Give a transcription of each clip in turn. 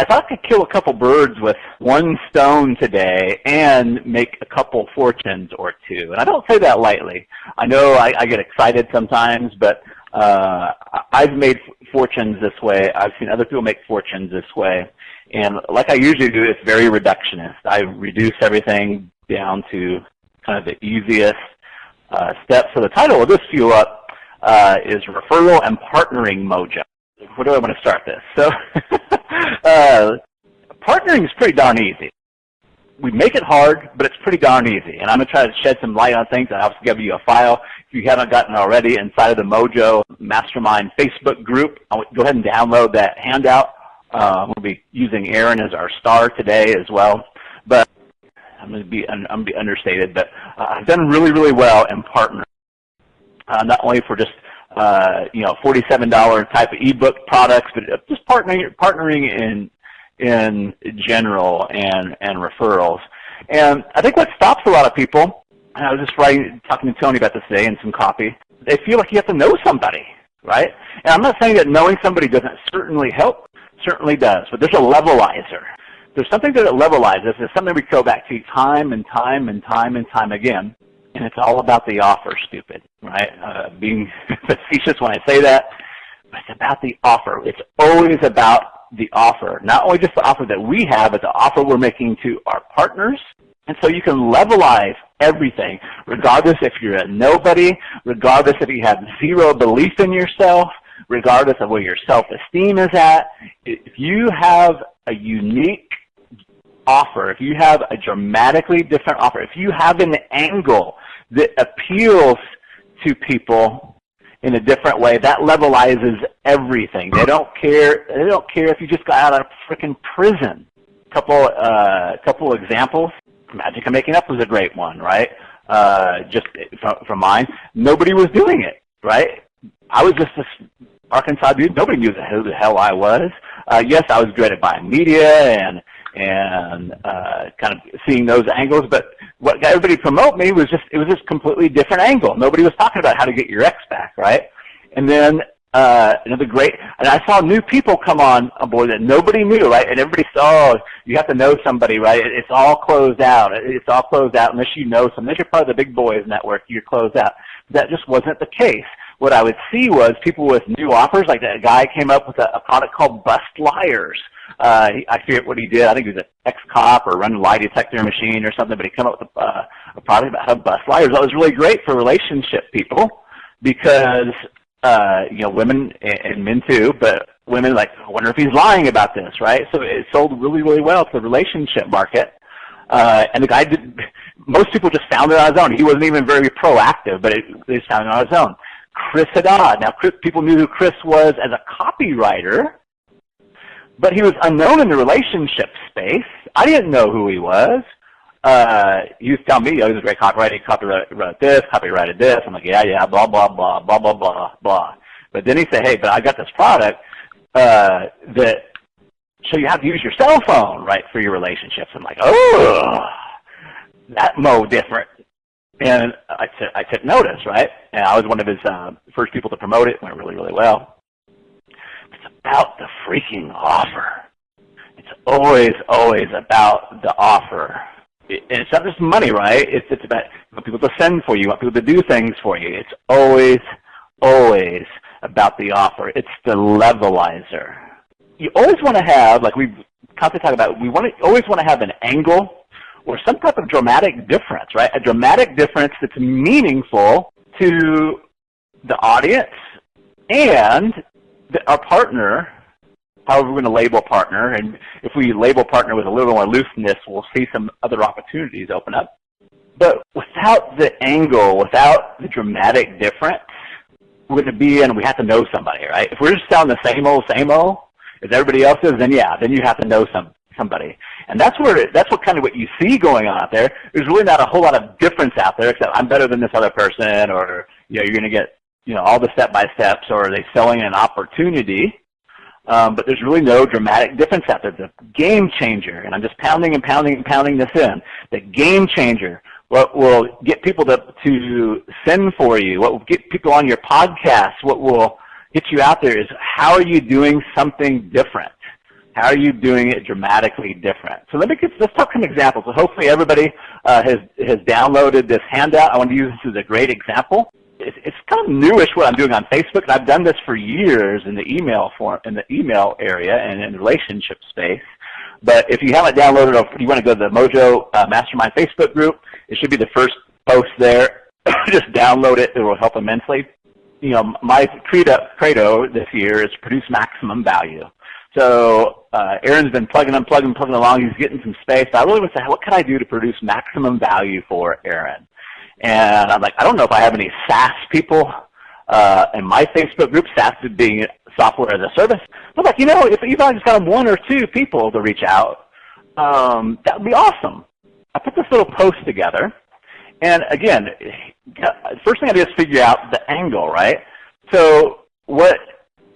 I thought I could kill a couple birds with one stone today and make a couple fortunes or two. And I don't say that lightly. I know I get excited sometimes, but I've made fortunes this way. I've seen other people make fortunes this way. And like I usually do, it's very reductionist. I reduce everything down to kind of the easiest steps. So the title of this Fuel Up is Referral and Partnering Mojo. Where do I want to start this? So partnering is pretty darn easy. We make it hard, but it's pretty darn easy. And I'm going to try to shed some light on things. I'll also give you a file. If you haven't gotten already, inside of the Mojo Mastermind Facebook group, go ahead and download that handout. We'll be using Aaron as our star today as well. But I'm going to be understated, but I've done really, really well in partnering. Not only for just $47 type of ebook products, but just partnering in general and referrals. And I think what stops a lot of people, and I was just talking to Tony about this today in some copy, they feel like you have to know somebody, right? And I'm not saying that knowing somebody doesn't certainly help, certainly does, but there's a levelizer. There's something that levelizes. It's something we go back to time and time and time and time again. And it's all about the offer, stupid, right? Being facetious when I say that, but it's about the offer. It's always about the offer. Not only just the offer that we have, but the offer we're making to our partners. And so you can levelize everything, regardless if you're a nobody, regardless if you have zero belief in yourself, regardless of where your self-esteem is at. If you have a unique offer, if you have a dramatically different offer, if you have an angle that appeals to people in a different way, that levelizes everything. They don't care if you just got out of freaking prison. Couple examples. Magic of Making Up was a great one, right? Just from mine. Nobody was doing it, right? I was just this Arkansas dude. Nobody knew who the hell I was. Yes, I was dreaded by media and kind of seeing those angles, but what got everybody to promote me was just, it was just completely different angle. Nobody was talking about how to get your ex back, right? And then another great, and I saw new people come on board that nobody knew, right? And everybody saw, you have to know somebody, right? It's all closed out. It's all closed out unless you know somebody. Unless you're part of the big boys network, you're closed out. That just wasn't the case. What I would see was people with new offers, like that guy came up with a product called Bust Liars. I forget what he did. I think he was an ex-cop or run a lie detector machine or something, but he came up with a product about how to bust liars. That was really great for relationship people because, women and men too, but women like, I wonder if he's lying about this, right? So it sold really, really well to the relationship market. And the guy most people just found it on his own. He wasn't even very proactive, but they just found it on his own. Chris Haddad. Now, people knew who Chris was as a copywriter, but he was unknown in the relationship space. I didn't know who he was. He was telling me, he was a great copywriter. He copyrighted this. I'm like, yeah, blah, blah, blah, blah, blah, blah, blah. But then he said, hey, but I got this product that so you have to use your cell phone, right, for your relationships. I'm like, oh, that Mo different. And I took notice, right? And I was one of his first people to promote it. It went really, really well. It's about the freaking offer. It's always, always about the offer. And it's not just money, right? It's about you want people to send for you, you want people to do things for you. It's always, always about the offer. It's the levelizer. You always want to have, like we've constantly talked about, always want to have an angle or some type of dramatic difference, right? A dramatic difference that's meaningful to the audience and our partner, however we're going to label partner. And if we label partner with a little more looseness, we'll see some other opportunities open up. But without the angle, without the dramatic difference, we're going to be in, we have to know somebody, right? If we're just selling the same old, as everybody else is, then yeah, then you have to know somebody. And that's what kind of what you see going on out there. There's really not a whole lot of difference out there, except I'm better than this other person, or you're going to get all the step-by-steps, or are they selling an opportunity? But there's really no dramatic difference out there. The game changer, and I'm just pounding and pounding and pounding this in, the game changer, what will get people to send for you, what will get people on your podcast, what will get you out there is how are you doing something different? How are you doing it dramatically different? So let's talk some examples. So hopefully everybody has downloaded this handout. I want to use this as a great example. It's kind of newish what I'm doing on Facebook, and I've done this for years in the email area and in the relationship space. But if you haven't downloaded it, you want to go to the Mojo Mastermind Facebook group. It should be the first post there. Just download it. It will help immensely. You know, my credo this year is produce maximum value. So Aaron's been plugging along. He's getting some space. But I really want to say, what can I do to produce maximum value for Aaron? And I'm like, I don't know if I have any SaaS people in my Facebook group, SaaS being software as a service. I'm like, you know, if you guys got 1 or 2 people to reach out, that would be awesome. I put this little post together. And again, first thing I do is figure out the angle, right? So what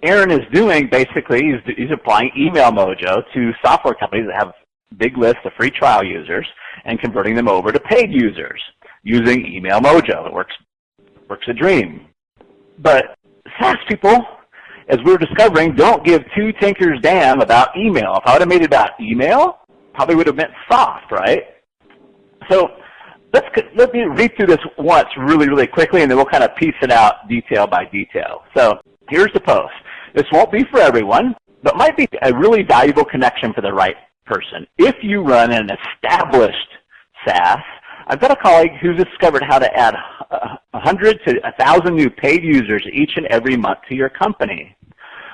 Aaron is doing basically is he's applying Email Mojo to software companies that have big lists of free trial users and converting them over to paid users using Email Mojo. It works a dream. But SaaS people, as we're discovering, don't give 2 tinkers damn about email. If I would have made it about email, probably would have meant soft, right? So let me read through this once really quickly, and then we'll kind of piece it out detail by detail. So here's the post. This won't be for everyone, but might be a really valuable connection for the right person. If you run an established SaaS, I've got a colleague who's discovered how to add 100 to 1,000 new paid users each and every month to your company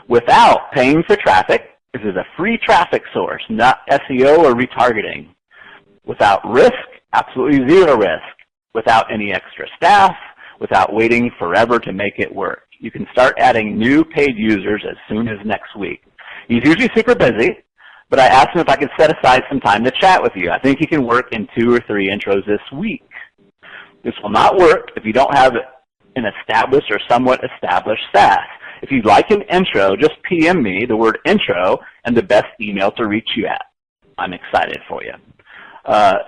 without paying for traffic. This is a free traffic source, not SEO or retargeting. Without risk, absolutely zero risk. Without any extra staff, without waiting forever to make it work. You can start adding new paid users as soon as next week. He's usually super busy, but I asked him if I could set aside some time to chat with you. I think he can work in 2 or 3 intros this week. This will not work if you don't have an established or somewhat established SaaS. If you'd like an intro, just PM me the word intro and the best email to reach you at. I'm excited for you.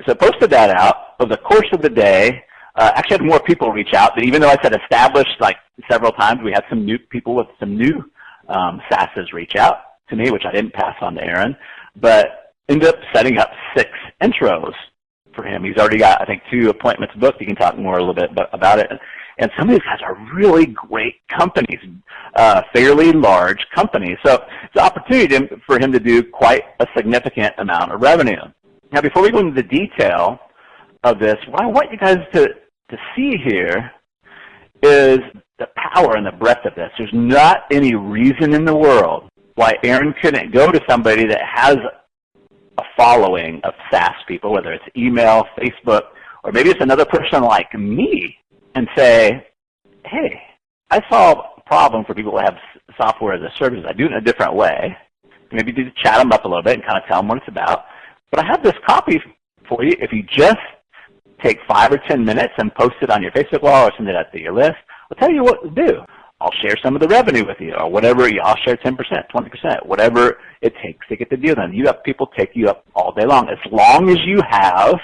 So posted that out. Over the course of the day, actually had more people reach out, but even though I said established like several times, we had some new people with some new SaaSes reach out to me, which I didn't pass on to Aaron, but ended up setting up 6 intros for him. He's already got, I think, 2 appointments booked. He can talk more a little bit about it. And some of these guys are really great companies, fairly large companies. So it's an opportunity for him to do quite a significant amount of revenue. Now, before we go into the detail of this, what I want you guys to see here is the power and the breadth of this. There's not any reason in the world why Aaron couldn't go to somebody that has a following of SaaS people, whether it's email, Facebook, or maybe it's another person like me, and say, hey, I solve a problem for people who have software as a service. I do it in a different way. Maybe do chat them up a little bit and kind of tell them what it's about. But I have this copy for you. If you just take 5 or 10 minutes and post it on your Facebook wall or send it out to your list, I'll tell you what to do. I'll share some of the revenue with you, or whatever. I'll share 10%, 20%, whatever it takes to get the deal done. You have people take you up all day long, as long as you have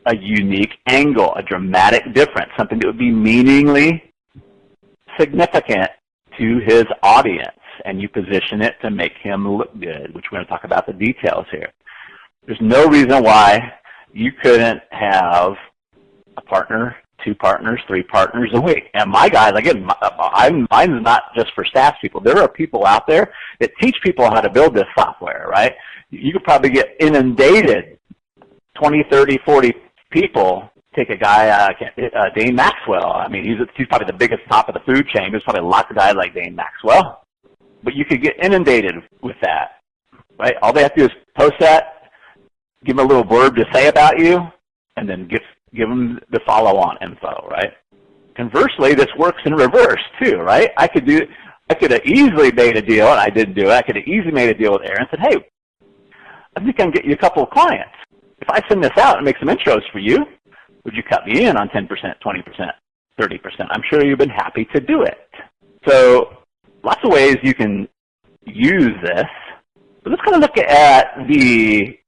a unique angle, a dramatic difference, something that would be meaningfully significant to his audience, and you position it to make him look good, which we're going to talk about the details here. There's no reason why you couldn't have a partner, 2 partners, 3 partners a week. And my guys, again, mine's not just for SaaS people. There are people out there that teach people how to build this software, right? You could probably get inundated, 20, 30, 40 people. Take a guy, Dane Maxwell. I mean, he's probably the biggest top of the food chain. There's probably lots of guys like Dane Maxwell. But you could get inundated with that, right? All they have to do is post that, give them a little blurb to say about you, and then give them the follow-on info, right? Conversely, this works in reverse too, right? I could have easily made a deal, and I didn't do it. I could have easily made a deal with Aaron and said, hey, I think I can get you a couple of clients. If I send this out and make some intros for you, would you cut me in on 10%, 20%, 30%? I'm sure you've been happy to do it. So lots of ways you can use this. But let's kind of look at the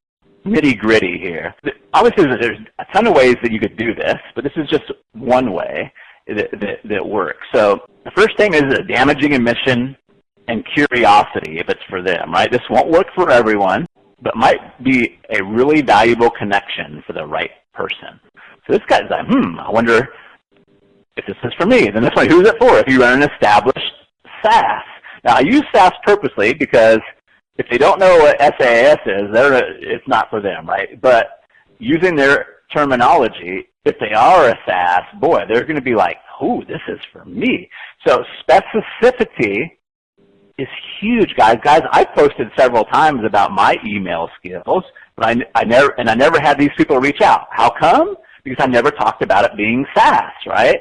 nitty-gritty here. Obviously, there's a ton of ways that you could do this, but this is just one way that works. So the first thing is damaging admission and curiosity if it's for them, right? This won't work for everyone, but might be a really valuable connection for the right person. So this guy's like, I wonder if this is for me. Then this one, who's it for? If you run an established SaaS. Now, I use SaaS purposely because if they don't know what SaaS is, it's not for them, right? But using their terminology, if they are a SaaS, boy, they're going to be like, oh, this is for me. So specificity is huge, guys. Guys, I've posted several times about my email skills, but I never had these people reach out. How come? Because I never talked about it being SaaS, right?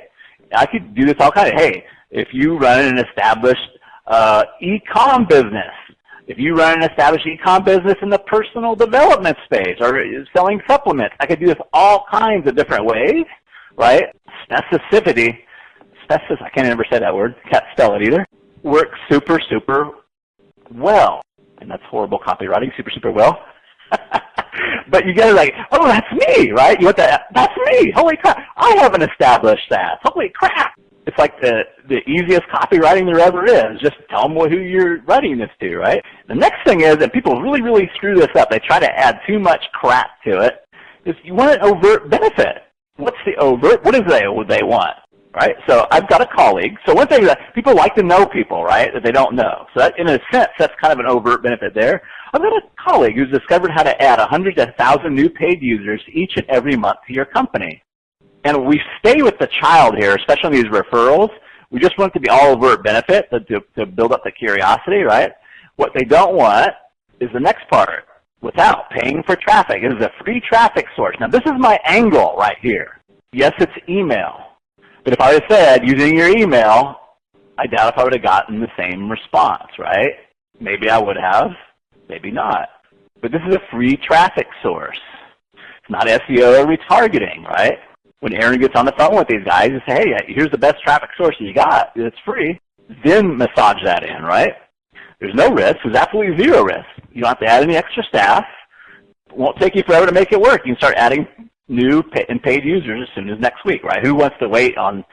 I could do this all kind of, hey, if you run an established e-com business, if you run an established e-com business in the personal development space or selling supplements, I could do this all kinds of different ways, right? Specificity, I can't ever say that word, can't spell it either, works super, super well. And that's horrible copywriting, super, super well. But you get it like, oh, that's me, right? You want that? That's me. Holy crap. I have an established SaaS. Holy crap. It's like the easiest copywriting there ever is. Just tell them who you're writing this to, right? The next thing is that people really, really screw this up. They try to add too much crap to it. Is you want an overt benefit. What's the overt? What is what they want, right? So I've got a colleague. So one thing is that people like to know people, right, that they don't know. So that, in a sense, that's kind of an overt benefit there. I've got a colleague who's discovered how to add 100 to 1,000 new paid users each and every month to your company. And we stay with the child here, especially in these referrals. We just want it to be all overt benefit to build up the curiosity, right? What they don't want is the next part, without paying for traffic. It is a free traffic source. Now, this is my angle right here. Yes, it's email. But if I had said, using your email, I doubt if I would have gotten the same response, right? Maybe I would have, maybe not. But this is a free traffic source. It's not SEO or retargeting, right? When Aaron gets on the phone with these guys and say, hey, here's the best traffic source you got, it's free, then massage that in, right? There's no risk. There's absolutely zero risk. You don't have to add any extra staff. It won't take you forever to make it work. You can start adding new and paid users as soon as next week, right? Who wants to wait on,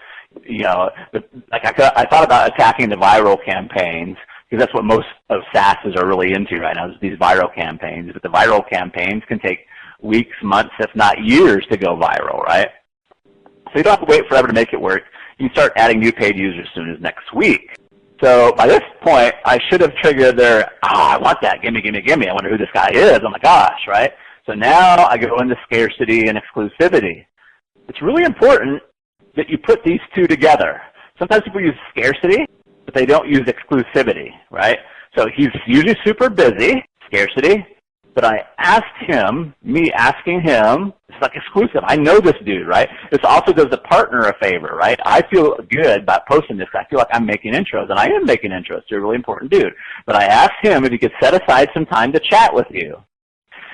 like I thought about attacking the viral campaigns, because that's what most of SaaSes are really into right now, is these viral campaigns. But the viral campaigns can take weeks, months, if not years to go viral, right? So you don't have to wait forever to make it work. You can start adding new paid users as soon as next week. So by this point, I should have triggered their, I want that, gimme, gimme, gimme. I wonder who this guy is, oh my gosh, right? So now I go into scarcity and exclusivity. It's really important that you put these two together. Sometimes people use scarcity, but they don't use exclusivity, right? So he's usually super busy, scarcity, but I asked him, me asking him, it's like exclusive. I know this dude, right? This also does the partner a favor, right? I feel good about posting this. I feel like I'm making intros, and I am making intros to a really important dude. But I asked him if he could set aside some time to chat with you.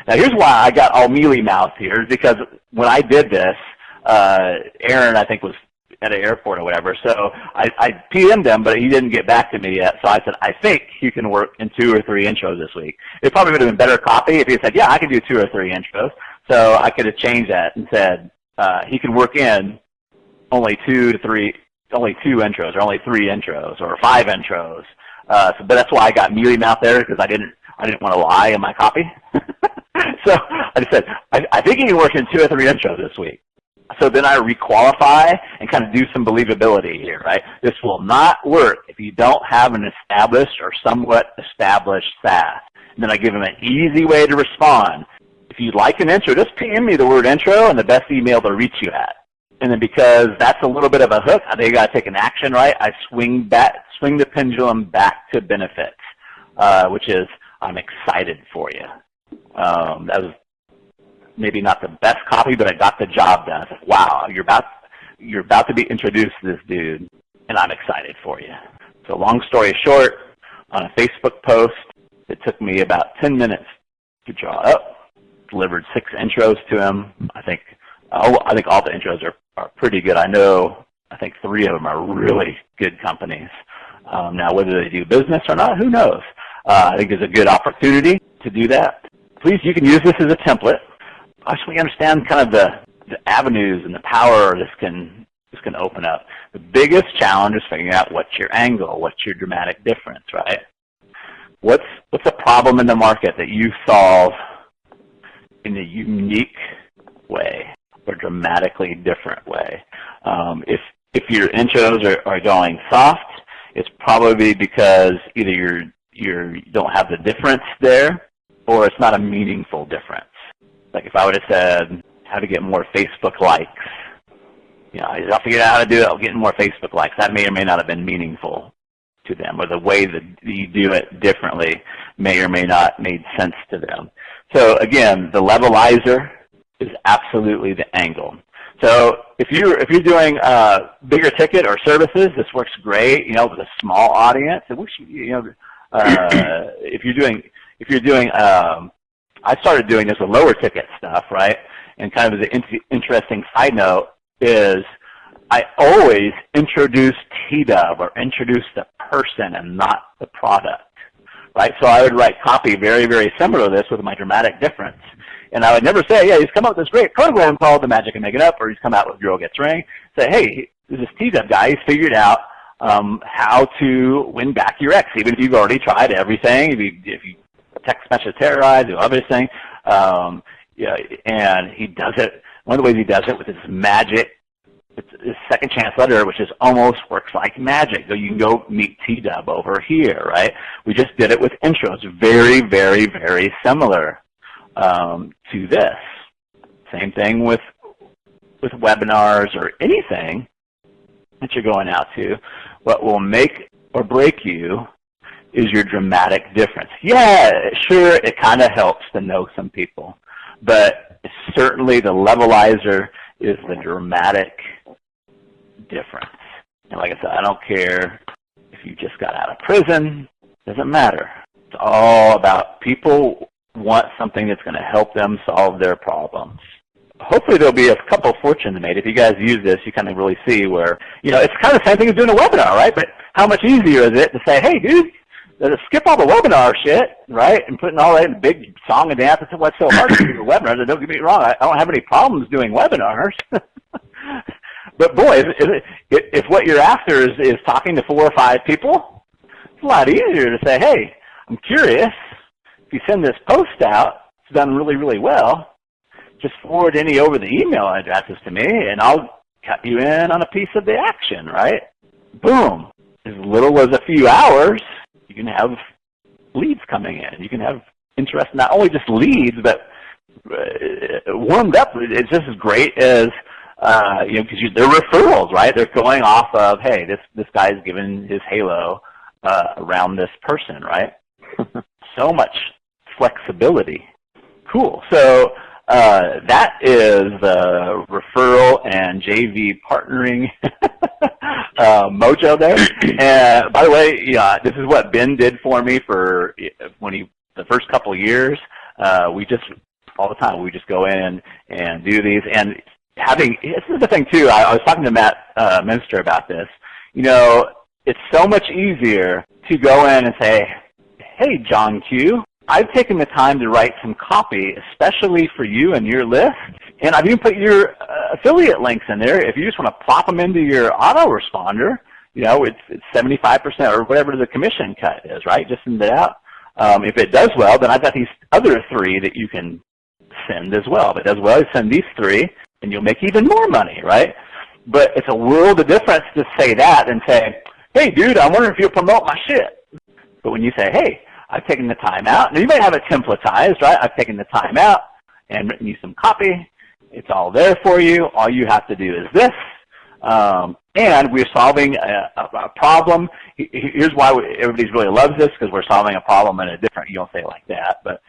Now, here's why I got all mealy-mouthed here, is because when I did this, Aaron, I think, was at an airport or whatever, so I PM'd him, but he didn't get back to me yet, so I said, I think you can work in 2 or 3 intros this week. It probably would have been better copy if he said, yeah, I can do 2 or 3 intros, so I could have changed that and said, he can work in only 2 intros, or only 3 intros, or 5 intros, but that's why I got mealy-mouthed there, because I didn't want to lie in my copy. So I just said, I think you can work in 2 or 3 intros this week. So then I requalify and kind of do some believability here, right? This will not work if you don't have an established or somewhat established SaaS. And then I give them an easy way to respond. If you'd like an intro, just PM me the word intro and the best email to reach you at. And then because that's a little bit of a hook, I think you got to take an action, right? I swing the pendulum back to benefits, which is I'm excited for you. That was maybe not the best copy, but I got the job done. I said, wow, you're about to be introduced to this dude, and I'm excited for you. So long story short, on a Facebook post, it took me about 10 minutes to draw up, delivered 6 intros to him. I think all the intros are pretty good. I think 3 of them are really good companies. Now, whether they do business or not, who knows? I think there's a good opportunity to do that. Please, you can use this as a template. I just want you to understand kind of the avenues and the power this can open up. The biggest challenge is figuring out what's your angle, what's your dramatic difference, right? What's a problem in the market that you solve in a unique way or dramatically different way? If your intros are going soft, it's probably because either you don't have the difference there, or it's not a meaningful difference. Like if I would have said how to get more Facebook likes, I'll figure out how to do it. I'll get more Facebook likes. That may or may not have been meaningful to them, or the way that you do it differently may or may not made sense to them. So again, the levelizer is absolutely the angle. So if you're doing bigger ticket or services, this works great. With a small audience, it works. If you're doing, I started doing this with lower ticket stuff, right? And kind of the interesting side note is I always introduce T-Dub or introduce the person and not the product, right? So I would write copy very, very similar to this with my dramatic difference. And I would never say, yeah, he's come up with this great program called The Magic of Making Up, or he's come out with Girl Gets Ring. Say, hey, this is T-Dub guy. He's figured out how to win back your ex, even if you've already tried everything. If you text message terrorize, do everything. And he does it. One of the ways he does it with his magic, it's his second chance letter, which is almost works like magic. So you can go meet T-Dub over here, right? We just did it with intros. Very, very, very similar to this. Same thing with webinars or anything that you're going out to. What will make or break you is your dramatic difference. Yeah, sure, it kind of helps to know some people, but certainly the levelizer is the dramatic difference. And like I said, I don't care if you just got out of prison. It doesn't matter. It's all about people want something that's going to help them solve their problems. Hopefully there'll be a couple of fortunes made. If you guys use this, you kind of really see where, it's kind of the same thing as doing a webinar, right? But how much easier is it to say, hey, dude, skip all the webinar shit, right? And putting all that in a big song and dance. That's what's so hard to do webinars. And don't get me wrong, I don't have any problems doing webinars. But boy, if what you're after is talking to 4 or 5 people, it's a lot easier to say, hey, I'm curious. If you send this post out, it's done really, really well. Just forward any over the email addresses to me, and I'll cut you in on a piece of the action, right? Boom. As little as a few hours, you can have leads coming in. You can have interest, not only just leads, but warmed up. It's just as great as, because they're referrals, right? They're going off of, hey, this guy's given his halo around this person, right? So much flexibility. Cool. So that is the referral and JV partnering mojo there. And by the way, this is what Ben did for me for the first couple of years. We just all the time we just go in and do these. And this is the thing too. I was talking to Matt Minster about this. It's so much easier to go in and say, hey, John Q, I've taken the time to write some copy, especially for you and your list, and I've even put your affiliate links in there. If you just want to plop them into your autoresponder, it's 75% or whatever the commission cut is, right? Just send it out. If it does well, then I've got these other 3 that you can send as well. If it does well, you send these 3, and you'll make even more money, right? But it's a world of difference to say that and say, hey, dude, I'm wondering if you'll promote my shit. But when you say, hey, I've taken the time out. Now, you might have it templatized, right? I've taken the time out and written you some copy. It's all there for you. All you have to do is this. And we're solving a problem. Here's why everybody really loves this, because we're solving a problem in a different, you don't say it like that, but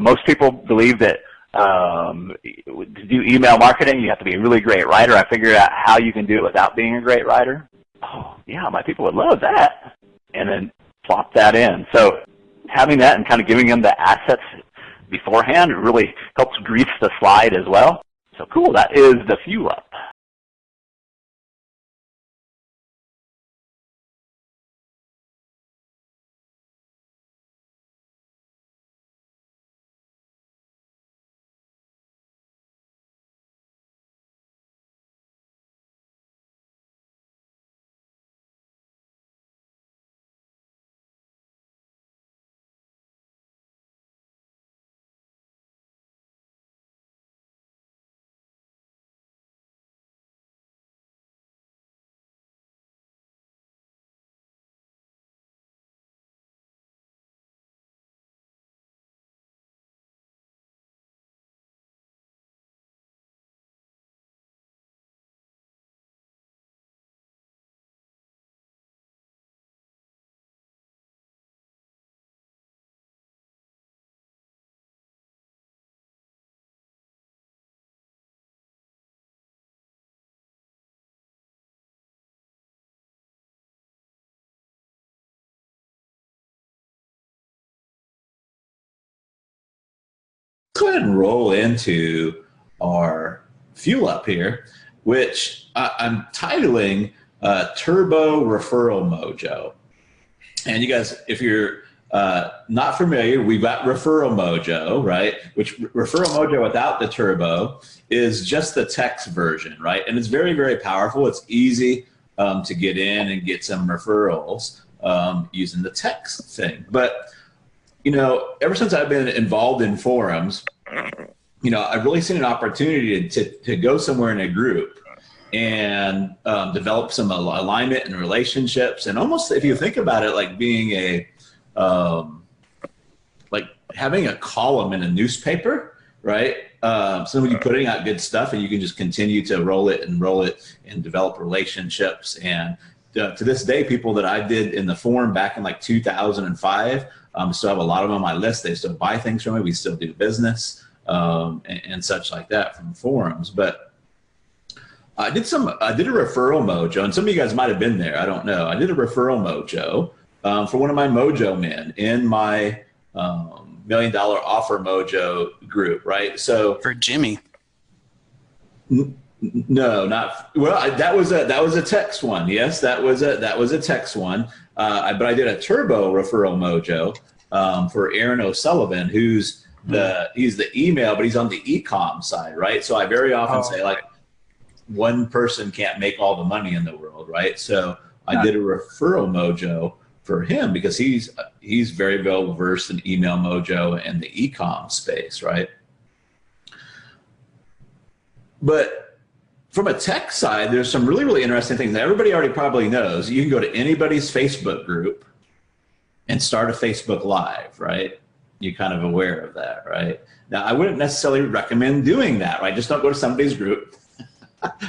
most people believe that to do email marketing, you have to be a really great writer. I figured out how you can do it without being a great writer. Oh, yeah, my people would love that. And then plop that in. So having that and kind of giving them the assets beforehand really helps grease the slide as well. So cool, that is the fuel up. go ahead and roll into our fuel up here, which I'm titling Turbo Referral Mojo. And you guys, if you're not familiar, we've got Referral Mojo, right? Which Referral Mojo without the turbo is just the text version, right? And it's very, very powerful. It's easy to get in and get some referrals using the text thing. But, you know, ever since I've been involved in forums, you know, I've really seen an opportunity to go somewhere in a group and develop some alignment and relationships. And almost, if you think about it, like being a, like having a column in a newspaper, right? Somebody putting out good stuff, and you can just continue to roll it and develop relationships. And to this day, people that I did in the forum back in like 2005, still have a lot of them on my list. They still buy things from me. We still do business and such like that from forums. But I did a referral mojo, and some of you guys might have been there. I don't know. I did a referral mojo for one of my Mojo men in my $1 Million Offer Mojo group, right? So for Jimmy. No, not well. That was a text one. Yes, that was a text one. But I did a turbo referral mojo for Aaron O'Sullivan, who's he's the email, but he's on the e-com side, right? So I very often say, like, one person can't make all the money in the world, right? So I did a referral mojo for him because he's very well versed in email mojo and the e-com space, right? But from a tech side, there's some really, really interesting things that everybody already probably knows. You can go to anybody's Facebook group and start a Facebook Live, right? You're kind of aware of that, right? Now, I wouldn't necessarily recommend doing that, right? Just don't go to somebody's group,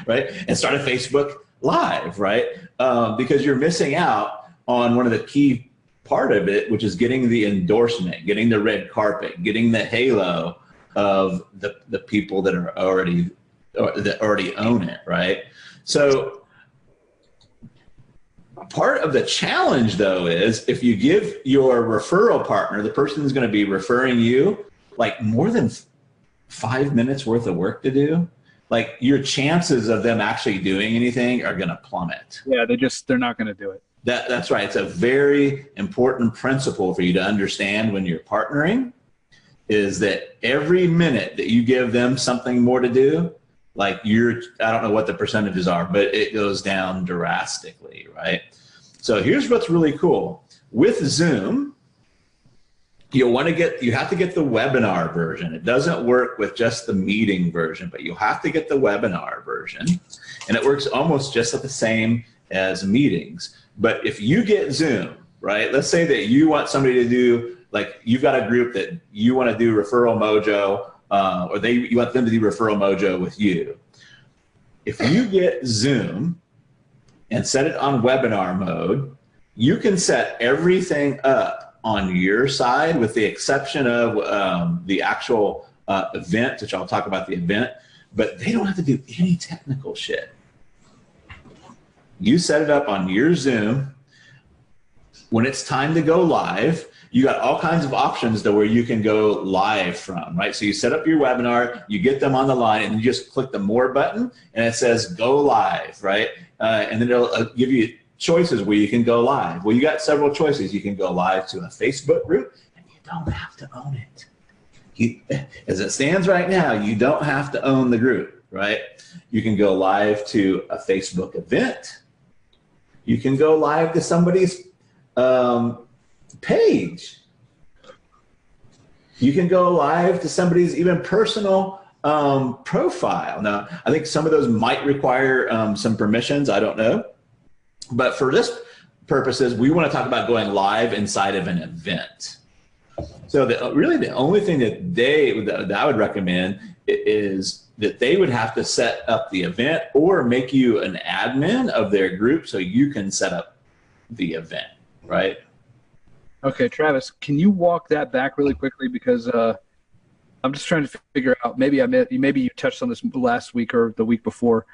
right? And start a Facebook Live, right? Because you're missing out on one of the key part of it, which is getting the endorsement, getting the red carpet, getting the halo of the people that are already own it, right? So part of the challenge, though, is if you give your referral partner, the person who's going to be referring you, like more than 5 minutes worth of work to do, like your chances of them actually doing anything are going to plummet. Yeah, they're not going to do it. That's right. It's a very important principle for you to understand when you're partnering, is that every minute that you give them something more to do, like I don't know what the percentages are, but it goes down drastically, right? So here's what's really cool. With Zoom, you have to get the webinar version. It doesn't work with just the meeting version, but you have to get the webinar version. And it works almost just the same as meetings. But if you get Zoom, right, let's say that you want somebody to do, like you've got a group that you want to do Referral Mojo, or you want them to do Referral Mojo with you. If you get Zoom and set it on webinar mode, you can set everything up on your side with the exception of the actual event, which I'll talk about the event, but they don't have to do any technical shit. You set it up on your Zoom. When it's time to go live, you got all kinds of options to where you can go live from, right? So you set up your webinar, you get them on the line, and you just click the more button, and it says go live, right? And then it'll give you choices where you can go live. Well, you got several choices. You can go live to a Facebook group, and you don't have to own it. As it stands right now, you don't have to own the group, right? You can go live to a Facebook event. You can go live to somebody's page. You can go live to somebody's even personal profile. Now, I think some of those might require some permissions. I don't know. But for this purposes, we want to talk about going live inside of an event. So really the only thing that I would recommend is that they would have to set up the event or make you an admin of their group so you can set up the event, right? Okay, Travis, can you walk that back really quickly, because I'm just trying to figure out, maybe you touched on this last week or the week before.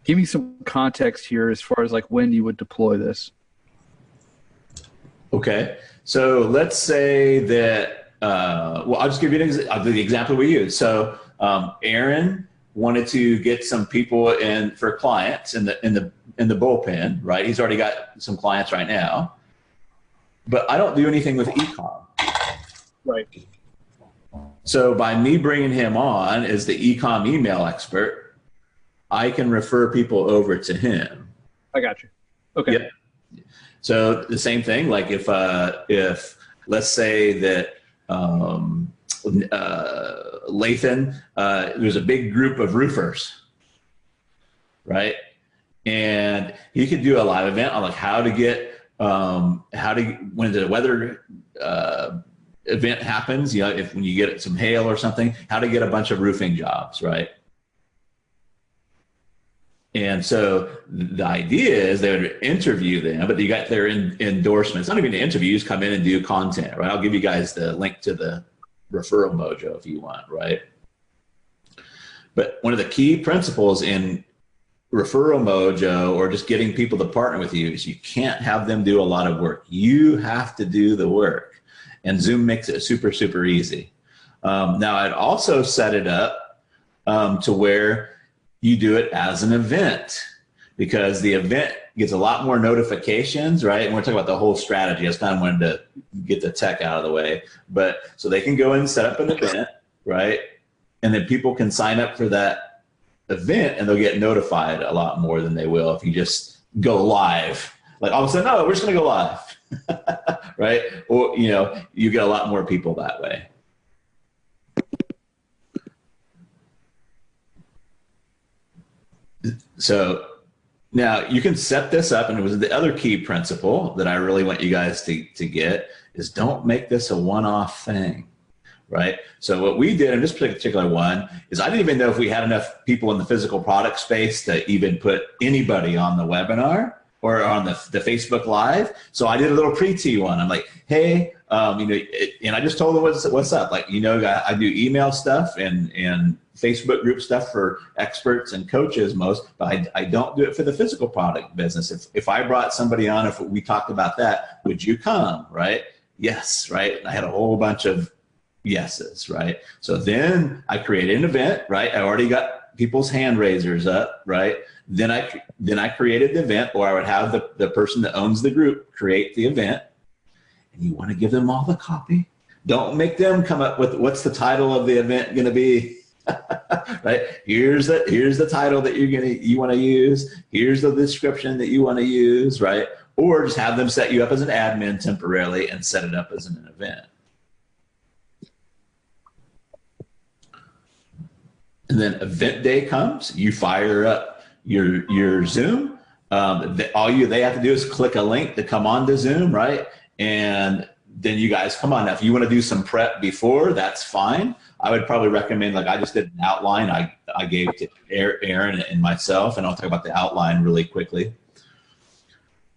Give me some context here as far as like when you would deploy this. Okay, so let's say that well, I'll just give you the example we use. So Aaron wanted to get some people in for clients in the bullpen, right? He's already got some clients right now, but I don't do anything with e-com. Right. So by me bringing him on as the e-com email expert, I can refer people over to him. I got you. Okay. Yep. So the same thing, like if let's say that Lathan, there's a big group of roofers, right? And he could do a live event on like how to get, when the weather event happens, you know, when you get some hail or something, how to get a bunch of roofing jobs, right? And so the idea is they would interview them, but you got their endorsements. Not even the interviews, come in and do content, right? I'll give you guys the link to the Referral Mojo if you want, right? But one of the key principles in Referral Mojo or just getting people to partner with you is you can't have them do a lot of work. You have to do the work. And Zoom makes it super, super easy. Now, I'd also set it up to where you do it as an event, because the event gets a lot more notifications, right? And we're talking about the whole strategy. I just kind of wanted to get the tech out of the way. But so they can go in and set up an event, right? And then people can sign up for that event and they'll get notified a lot more than they will if you just go live. Like all of a sudden, no, we're just gonna go live, right? Or, you know, you get a lot more people that way. So now you can set this up, and it was the other key principle that I really want you guys to get is don't make this a one-off thing, right? So what we did in this particular one is I didn't even know if we had enough people in the physical product space to even put anybody on the webinar or on the Facebook Live. So I did a little pre-T one. I'm like, hey, you know, and I just told them what's up. Like, you know, I do email stuff and Facebook group stuff for experts and coaches most, but I don't do it for the physical product business. If I brought somebody on, if we talked about that, would you come, right? Yes, right? And I had a whole bunch of yeses, right? So then I created an event, right? I already got people's hand raisers up, right? Then I created the event, or I would have the person that owns the group create the event, and you want to give them all the copy. Don't make them come up with what's the title of the event going to be. Right? Here's the title that you want to use. Here's the description that you want to use, right? Or just have them set you up as an admin temporarily and set it up as an event. And then event day comes, you fire up your Zoom. They have to do is click a link to come on to Zoom, right? And then you guys come on. Now, if you want to do some prep before, that's fine. I would probably recommend, like I just did an outline I gave to Aaron and myself, and I'll talk about the outline really quickly.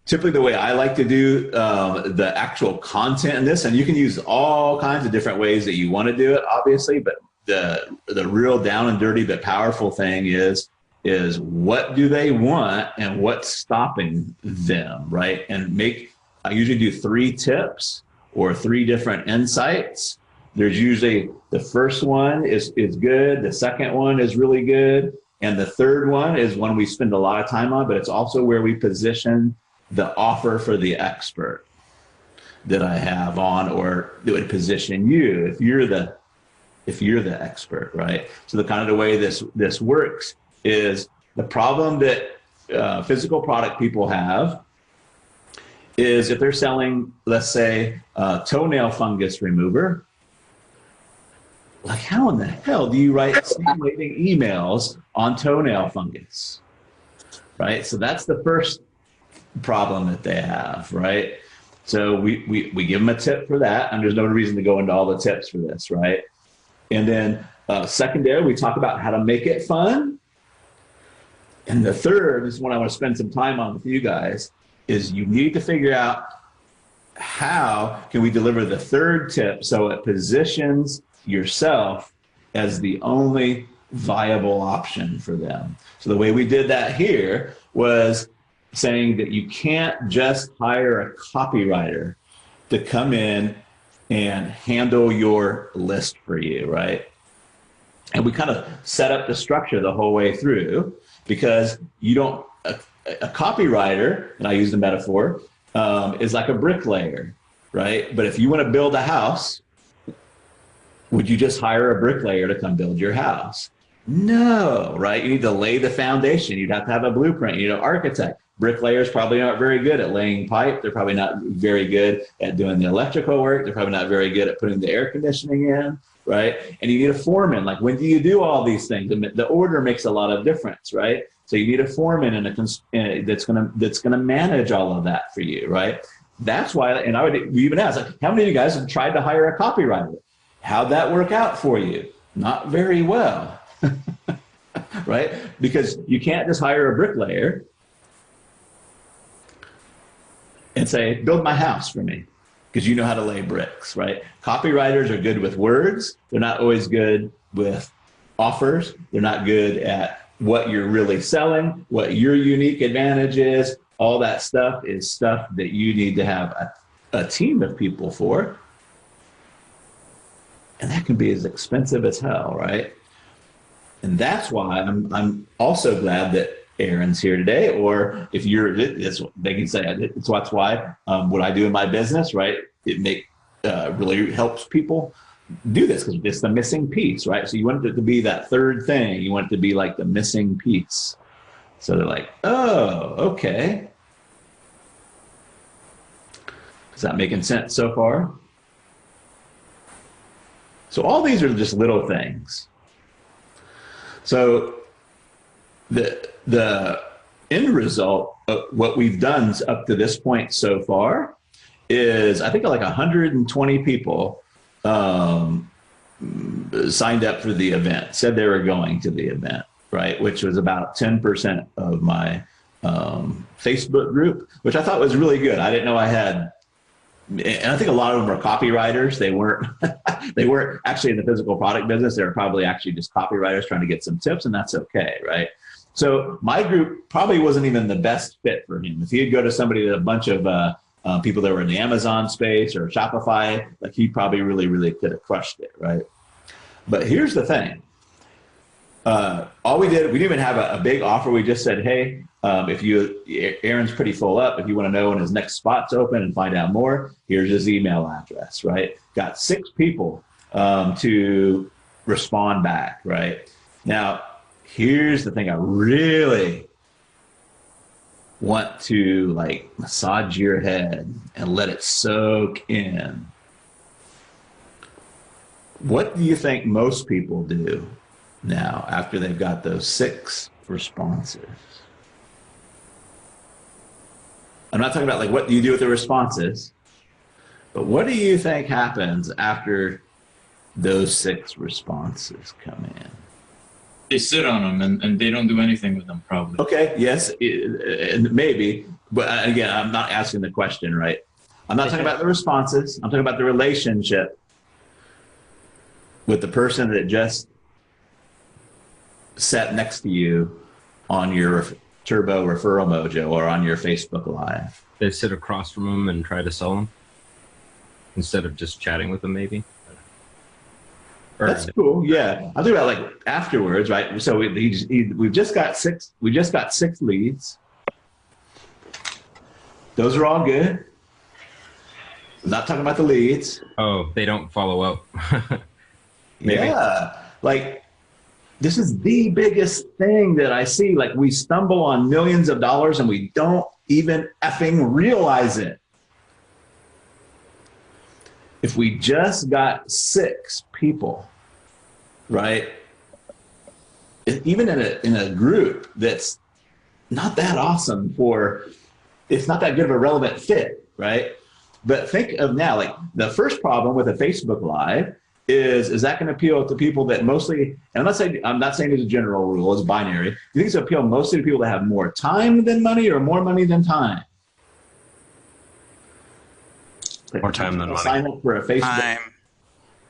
Typically the way I like to do the actual content in this, and you can use all kinds of different ways that you want to do it, obviously, but the real down and dirty but powerful thing is what do they want and what's stopping them, right? And I usually do 3 tips or 3 different insights. There's usually the first one is good, the second one is really good, and the third one is one we spend a lot of time on, but it's also where we position the offer for the expert that I have on, or that would position you if you're the expert, right? So the kind of the way this works is the problem that physical product people have is if they're selling, let's say, toenail fungus remover. Like, how in the hell do you write stimulating emails on toenail fungus, right? So that's the first problem that they have, right? So we give them a tip for that, and there's no reason to go into all the tips for this, right? And then secondary, we talk about how to make it fun. And the third is what I want to spend some time on with you guys, is you need to figure out how can we deliver the third tip so it positions yourself as the only viable option for them. So the way we did that here was saying that you can't just hire a copywriter to come in and handle your list for you, right? And we kind of set up the structure the whole way through, because you don't, a copywriter, and I use the metaphor, is like a bricklayer, right? But if you want to build a house, would you just hire a bricklayer to come build your house? No, right? You need to lay the foundation. You'd have to have a blueprint. You need an architect. Bricklayers probably aren't very good at laying pipe. They're probably not very good at doing the electrical work. They're probably not very good at putting the air conditioning in, right? And you need a foreman. Like, when do you do all these things? The order makes a lot of difference, right? So you need a foreman and that's gonna manage all of that for you, right? That's why. And we even ask, like, how many of you guys have tried to hire a copywriter? How'd that work out for you? Not very well, right? Because you can't just hire a bricklayer and say, build my house for me, because you know how to lay bricks, right? Copywriters are good with words. They're not always good with offers. They're not good at what you're really selling, what your unique advantage is. All that stuff is stuff that you need to have a team of people for. And that can be as expensive as hell, right? And that's why I'm also glad that Aaron's here today. Or if you're, they can say it's what's why what I do in my business, right? It really helps people do this, because it's the missing piece, right? So you want it to be that third thing. You want it to be like the missing piece. So they're like, oh, okay. Is that making sense so far? So all these are just little things. So the end result of what we've done up to this point so far is, I think, like 120 people signed up for the event, said they were going to the event, right? Which was about 10% of my Facebook group, which I thought was really good. I didn't know I had. And I think a lot of them are copywriters. They weren't they weren't actually in the physical product business. They were probably actually just copywriters trying to get some tips, and that's okay, right? So my group probably wasn't even the best fit for him. If he'd go to somebody, a bunch of people that were in the Amazon space or Shopify, like, he probably really could have crushed it, right? But here's the thing. All we didn't even have a big offer. We just said, hey, Aaron's pretty full up. If you want to know when his next spot's open and find out more, here's his email address, right? Got 6 people to respond back, right? Now, here's the thing I really want to, like, massage your head and let it soak in. What do you think most people do now after they've got those 6 responses? I'm not talking about, like, what do you do with the responses, but what do you think happens after those 6 responses come in? They sit on them and they don't do anything with them, probably. Okay, yes, maybe. But again, I'm not asking the question, right? I'm not talking about the responses. I'm talking about the relationship with the person that just sat next to you on your Turbo Referral Mojo or on your Facebook Live. They sit across from them and try to sell them instead of just chatting with them, maybe. That's cool. Yeah, I'm talking about, like, afterwards, right? So we've just got 6. We just got 6 leads. Those are all good. I'm not talking about the leads. Oh, they don't follow up. Yeah, like, this is the biggest thing that I see. Like, we stumble on millions of dollars and we don't even effing realize it. If we just got 6 people, right? Even in a group that's not that awesome it's not that good of a relevant fit, right? But think of now, like, the first problem with a Facebook Live is that going to appeal to people that mostly, and I'm not saying it's a general rule, it's binary. You think it's going to appeal mostly to people that have more time than money or more money than time? More time than money. Sign up for a Facebook. Time.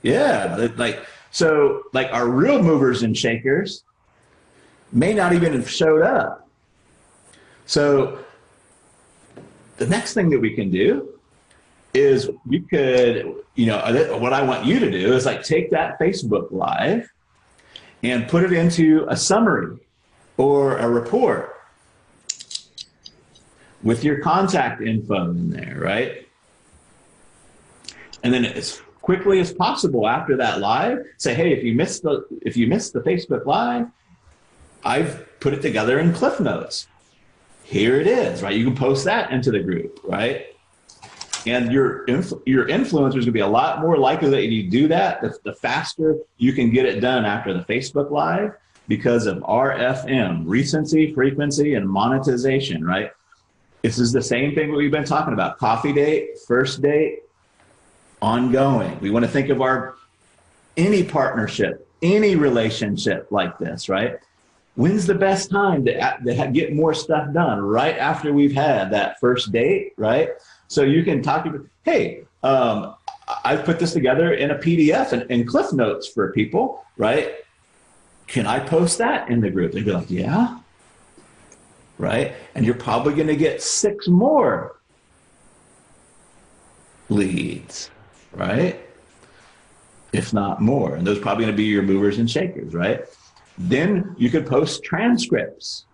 Yeah, so our real movers and shakers may not even have showed up. So the next thing that we can do is you could, what I want you to do is like take that Facebook Live and put it into a summary or a report with your contact info in there, right? And then as quickly as possible after that live, say, hey, if you missed the Facebook Live, I've put it together in Cliff Notes. Here it is, right? You can post that into the group, right? And your influencer is going to be a lot more likely that you do that, the faster you can get it done after the Facebook Live because of RFM, recency, frequency, and monetization, right? This is the same thing that we've been talking about. Coffee date, first date, ongoing. We want to think of any partnership, any relationship like this, right? When's the best time to get more stuff done? Right after we've had that first date, right? So you can talk to people, hey, I've put this together in a PDF and Cliff Notes for people, right? Can I post that in the group? They'd be like, yeah, right? And you're probably going to get 6 more leads, right? If not more. And those are probably going to be your movers and shakers, right? Then you could post transcripts.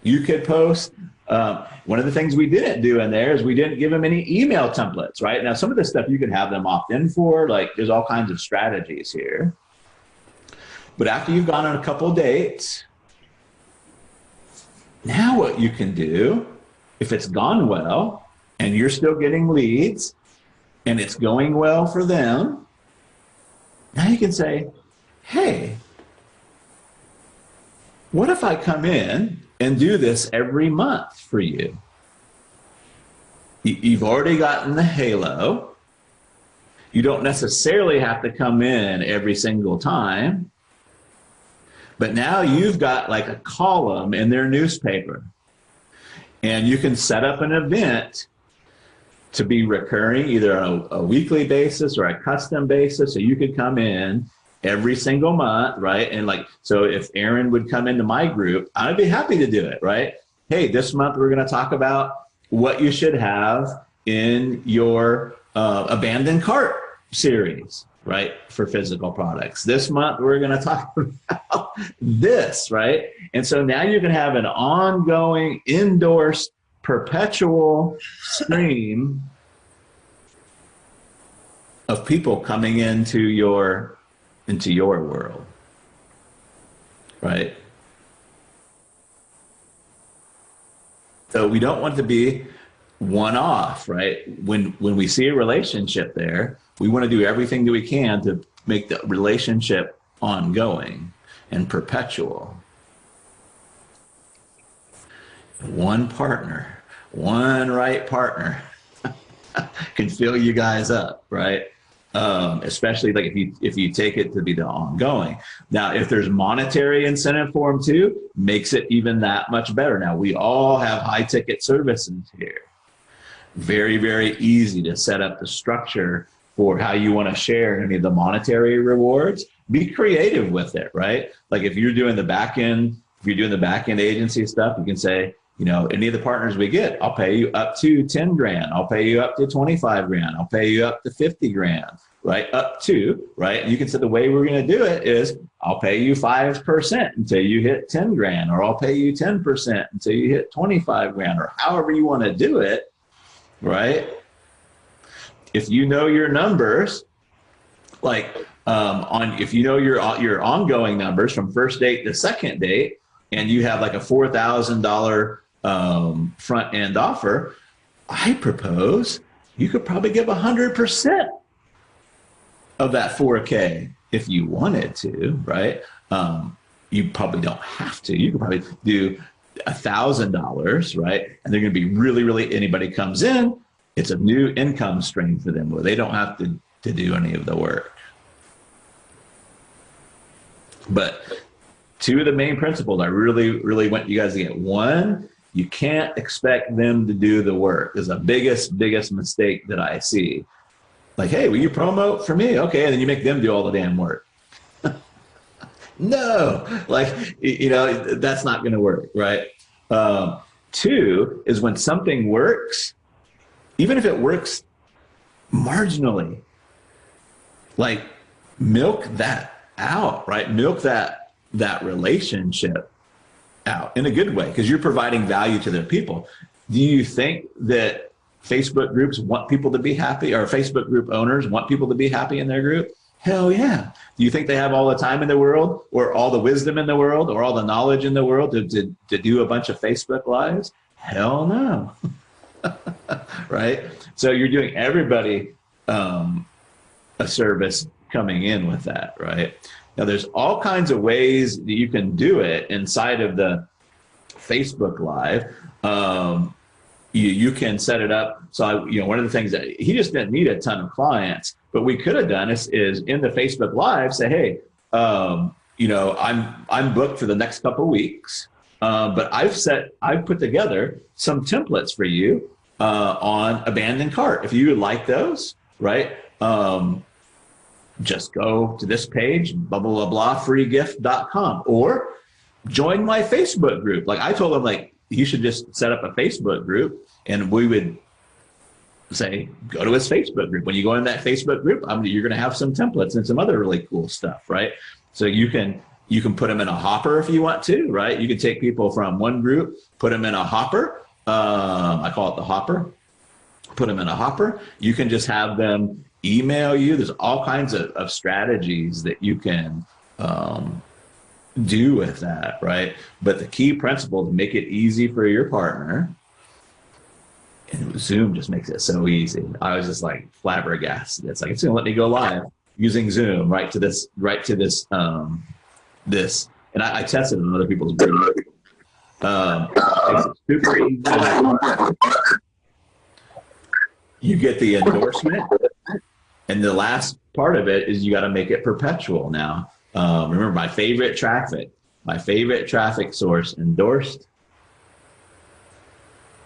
You could post, one of the things we didn't do in there is we didn't give them any email templates, right? Now, some of this stuff you can have them opt in for, like there's all kinds of strategies here. But after you've gone on a couple dates, now what you can do, if it's gone well and you're still getting leads and it's going well for them, now you can say, hey, what if I come in and do this every month for you? You've already gotten the halo. You don't necessarily have to come in every single time. But now you've got like a column in their newspaper. And you can set up an event to be recurring, either on a weekly basis or a custom basis. So you could come in every single month, right? And like, so if Aaron would come into my group, I'd be happy to do it, right? Hey, this month we're going to talk about what you should have in your abandoned cart series, right? For physical products. This month we're going to talk about this, right? And so now you can have an ongoing, endorsed, perpetual stream of people coming into your world, right? So we don't want to be one-off, right? When we see a relationship there, we want to do everything that we can to make the relationship ongoing and perpetual. One partner, one right partner can fill you guys up, right? Especially like if you take it to be the ongoing. Now, if there's monetary incentive for them too, makes it even that much better. Now, we all have high ticket services here. Very, very easy to set up the structure for how you want to share any of the monetary rewards. Be creative with it, right? Like if you're doing the back end, agency stuff, you can say, any of the partners we get, I'll pay you up to 10 grand. I'll pay you up to 25 grand. I'll pay you up to 50 grand, right? Up to, right? And you can say the way we're going to do it is I'll pay you 5% until you hit 10 grand, or I'll pay you 10% until you hit 25 grand, or however you want to do it, right? If you know your numbers, like if you know your ongoing numbers from first date to second date, and you have like a $4,000 front end offer, I propose you could probably give 100% of that 4K if you wanted to, right? You probably don't have to. You could probably do $1,000, right? And they're going to be really, anybody comes in, it's a new income stream for them where they don't have to do any of the work. But two of the main principles I really want you guys to get. One, you can't expect them to do the work. Is the biggest mistake that I see. Like, hey, will you promote for me? Okay, and then you make them do all the damn work. No, like, that's not going to work, right? Two is when something works, even if it works marginally. Like, milk that out, right? Milk that relationship out in a good way, because you're providing value to their people. Do you think that Facebook groups want people to be happy, or Facebook group owners want people to be happy in their group? Hell yeah. Do you think they have all the time in the world, or all the wisdom in the world, or all the knowledge in the world to do a bunch of Facebook lives? Hell no. Right? So you're doing everybody a service coming in with that, right? Now, there's all kinds of ways that you can do it inside of the Facebook Live. You can set it up. So, one of the things that he just didn't need a ton of clients, but we could have done is in the Facebook Live say, hey, I'm booked for the next couple of weeks, but I've put together some templates for you on abandoned cart. If you would like those, right? Just go to this page, blah, blah, blah, blah, freegift.com, or join my Facebook group. Like, I told him, like, you should just set up a Facebook group, and we would say, go to his Facebook group. When you go in that Facebook group, you're going to have some templates and some other really cool stuff, right? So you can put them in a hopper if you want to, right? You can take people from one group, put them in a hopper. I call it the hopper. Put them in a hopper. You can just have them email you. There's all kinds of strategies that you can do with that, right? But the key principle to make it easy for your partner, and Zoom just makes it so easy. I was just like flabbergasted. It's like, it's gonna let me go live using Zoom right to this, and I tested it on other people's groups. It's super easy. You get the endorsement, and the last part of it is you got to make it perpetual now. Remember, my favorite traffic source endorsed,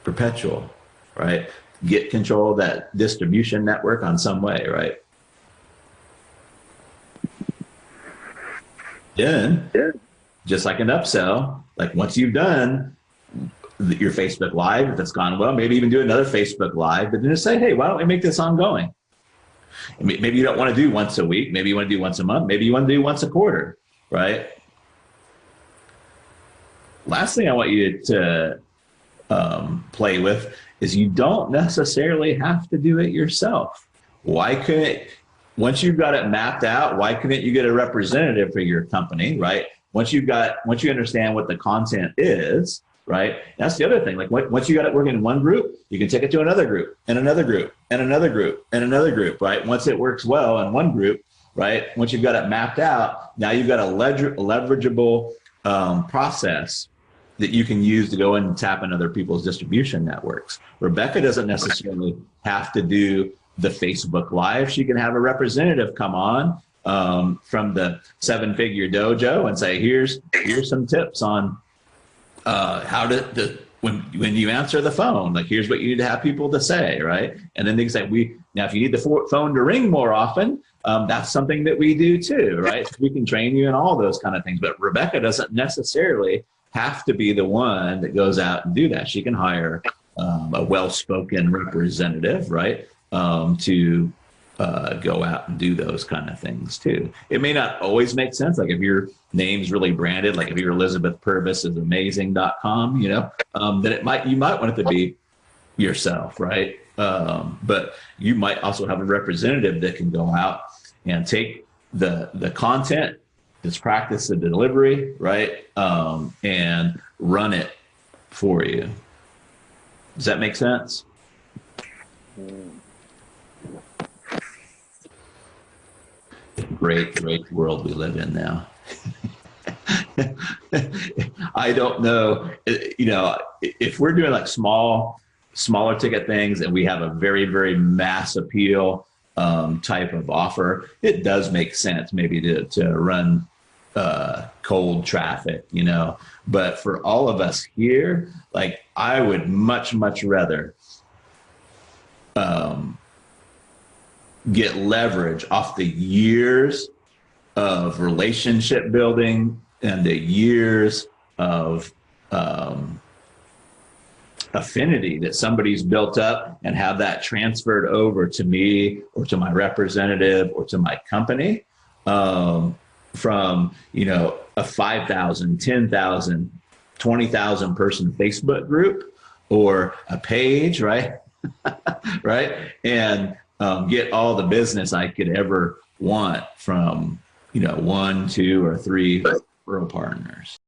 perpetual, right? Get control of that distribution network on some way, right? Then, just like an upsell, like once you've done your Facebook Live, if it's gone well, maybe even do another Facebook Live, but then just say, hey, why don't we make this ongoing? Maybe you don't want to do once a week. Maybe you want to do once a month. Maybe you want to do once a quarter, right? Last thing I want you to play with is you don't necessarily have to do it yourself. Why couldn't, once you've got it mapped out, why couldn't you get a representative for your company, right? Once you understand what the content is, right? That's the other thing. Like, once you got it working in one group, you can take it to another group, and another group, and another group, and another group, right? Once it works well in one group, right? Once you've got it mapped out, now you've got a leverageable process that you can use to go in and tap in other people's distribution networks. Rebecca doesn't necessarily have to do the Facebook Live. She can have a representative come on from the 7-Figure Dojo and say, here's some tips on how to when you answer the phone, like, here's what you need to have people to say, right? And then they can say, now if you need the phone to ring more often, that's something that we do too, right? So we can train you in all those kind of things. But Rebecca doesn't necessarily have to be the one that goes out and do that. She can hire a well-spoken representative, right, to go out and do those kind of things too. It may not always make sense. Like, if your name's really branded, like if you're Elizabeth Purvis is amazing.com, then you might want it to be yourself, right? But you might also have a representative that can go out and take the content, just practice the delivery, right? And run it for you. Does that make sense? Great world we live in now. I don't know, if we're doing like smaller ticket things and we have a very, very mass appeal type of offer, it does make sense maybe to run cold traffic, but for all of us here, like, I would much rather get leverage off the years of relationship building and the years of affinity that somebody's built up and have that transferred over to me or to my representative or to my company, from, you know, a 5,000, 10,000, 20,000 person Facebook group or a page, right? Right. And get all the business I could ever want from, you know, 1, 2, or 3 referral partners.